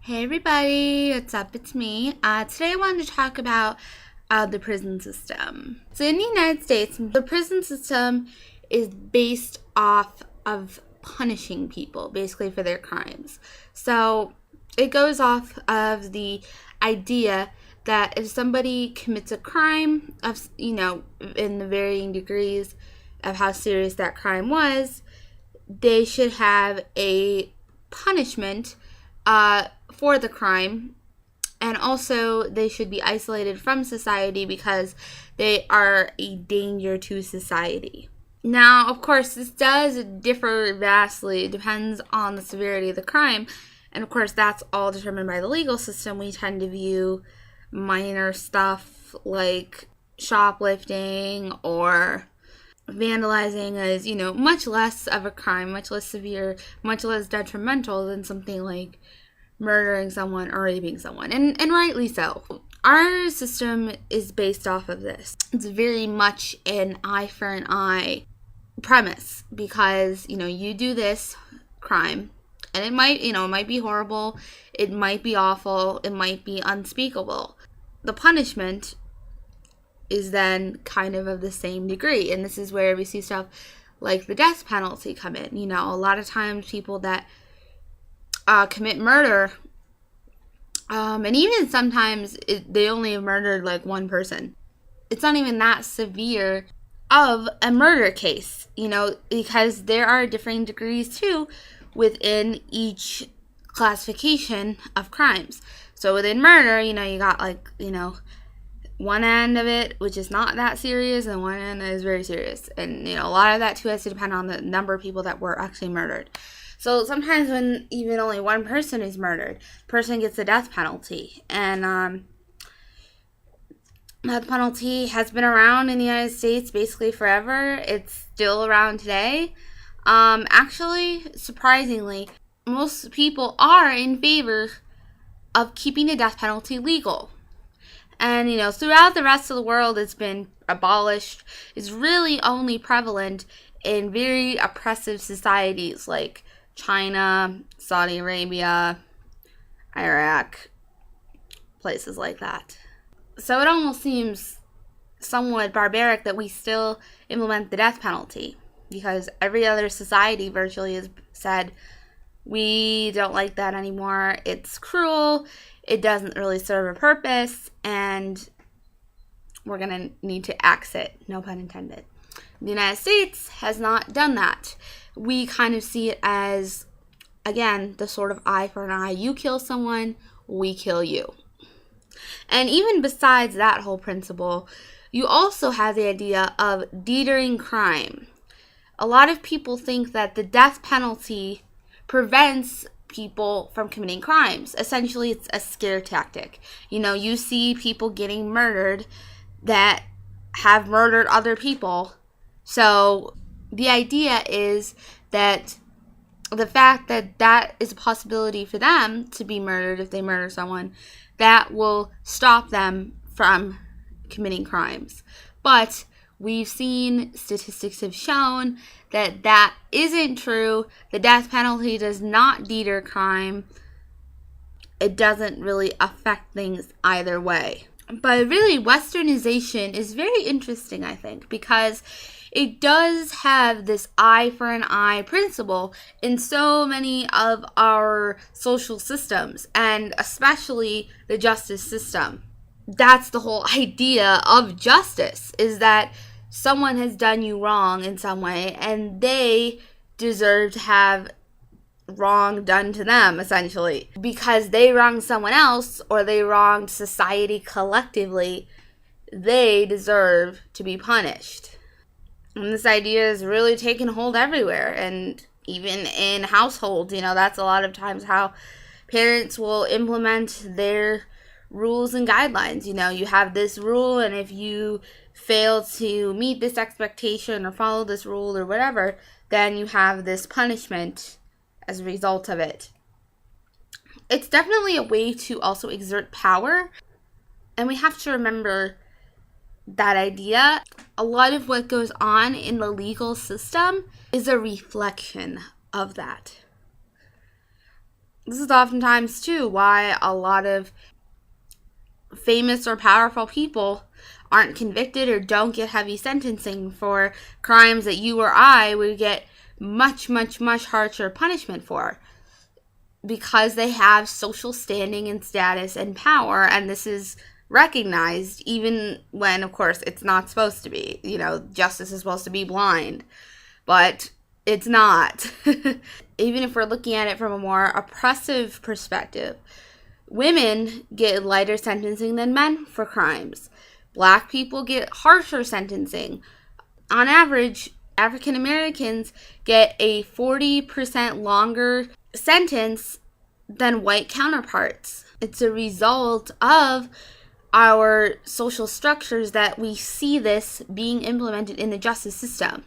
Hey everybody, what's up? It's me. Today I wanted to talk about the prison system. So in the United States, the prison system is based off of punishing people, basically for their crimes. So it goes off of the idea that if somebody commits a crime of, in the varying degrees of how serious that crime was, they should have a punishment for the crime, and also they should be isolated from society because they are a danger to society. Now, of course, this does differ vastly. It depends on the severity of the crime, and of course, that's all determined by the legal system. We tend to view minor stuff like shoplifting or vandalizing as, much less of a crime, much less severe, much less detrimental than something like murdering someone or raping someone. And rightly so. Our system is based off of this. It's very much an eye for an eye premise because, you do this crime and it might be horrible, it might be awful, it might be unspeakable. The punishment is then kind of the same degree. And this is where we see stuff like the death penalty come in. A lot of times people that commit murder, and even sometimes they only have murdered like one person. It's not even that severe of a murder case, because there are differing degrees too within each classification of crimes. So within murder, you got one end of it, which is not that serious, and one end that is very serious. And, a lot of that, too, has to depend on the number of people that were actually murdered. So sometimes when even only one person is murdered, the person gets the death penalty. And death penalty has been around in the United States basically forever. It's still around today. Actually, surprisingly, most people are in favor of keeping the death penalty legal. And, throughout the rest of the world, it's been abolished. It's really only prevalent in very oppressive societies like China, Saudi Arabia, Iraq, places like that. So it almost seems somewhat barbaric that we still implement the death penalty because every other society virtually has said, we don't like that anymore. It's cruel. It doesn't really serve a purpose, and we're going to need to axe it, no pun intended. The United States has not done that. We kind of see it as, again, the sort of eye for an eye. You kill someone, we kill you. And even besides that whole principle, you also have the idea of deterring crime. A lot of people think that the death penalty prevents people from committing crimes. Essentially, it's a scare tactic. You see people getting murdered that have murdered other people. So the idea is that the fact that that is a possibility for them to be murdered if they murder someone, that will stop them from committing crimes. But we've seen statistics have shown that that isn't true. The death penalty does not deter crime. It doesn't really affect things either way. But really, Westernization is very interesting, I think, because it does have this eye for an eye principle in so many of our social systems, and especially the justice system. That's the whole idea of justice, is that someone has done you wrong in some way, and they deserve to have wrong done to them, essentially. Because they wronged someone else, or they wronged society collectively, they deserve to be punished. And this idea is really taking hold everywhere, and even in households, that's a lot of times how parents will implement their rules and guidelines. You have this rule, and if you fail to meet this expectation or follow this rule or whatever, then you have this punishment as a result of it. It's definitely a way to also exert power, and we have to remember that idea. A lot of what goes on in the legal system is a reflection of that. This is oftentimes, too, why a lot of famous or powerful people aren't convicted or don't get heavy sentencing for crimes that you or I would get much, much, much harsher punishment for, because they have social standing and status and power, and this is recognized even when, of course, it's not supposed to be. You know, justice is supposed to be blind, but it's not. Even if we're looking at it from a more oppressive perspective, women get lighter sentencing than men for crimes. Black people get harsher sentencing. On average, African Americans get a 40% longer sentence than white counterparts. It's a result of our social structures that we see this being implemented in the justice system.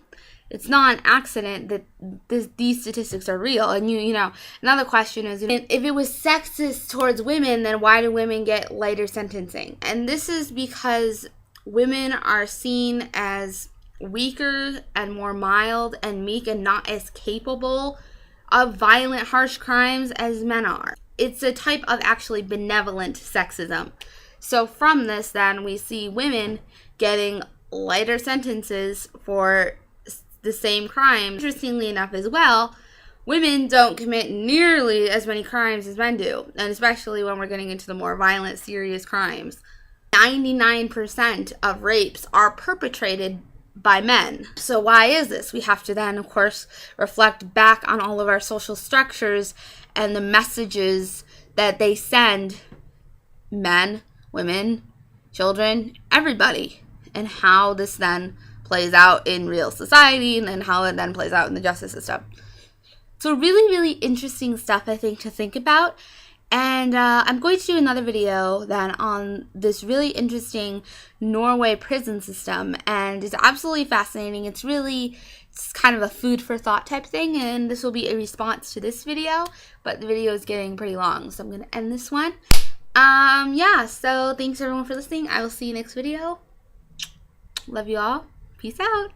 It's not an accident that these statistics are real. And you know, another question is, if it was sexist towards women, then why do women get lighter sentencing? And this is because women are seen as weaker and more mild and meek and not as capable of violent, harsh crimes as men are. It's a type of actually benevolent sexism. So from this, then, we see women getting lighter sentences for the same crime. Interestingly enough as well, women don't commit nearly as many crimes as men do, and especially when we're getting into the more violent, serious crimes. 99% of rapes are perpetrated by men. So why is this? We have to then, of course, reflect back on all of our social structures and the messages that they send men, women, children, everybody, and how this then plays out in real society, and then how it then plays out in the justice system. So really, really interesting stuff, I think, to think about. And I'm going to do another video then on this really interesting Norway prison system. And it's absolutely fascinating. It's kind of a food for thought type thing. And this will be a response to this video. But the video is getting pretty long, so I'm going to end this one. Yeah, so thanks everyone for listening. I will see you next video. Love you all. Peace out.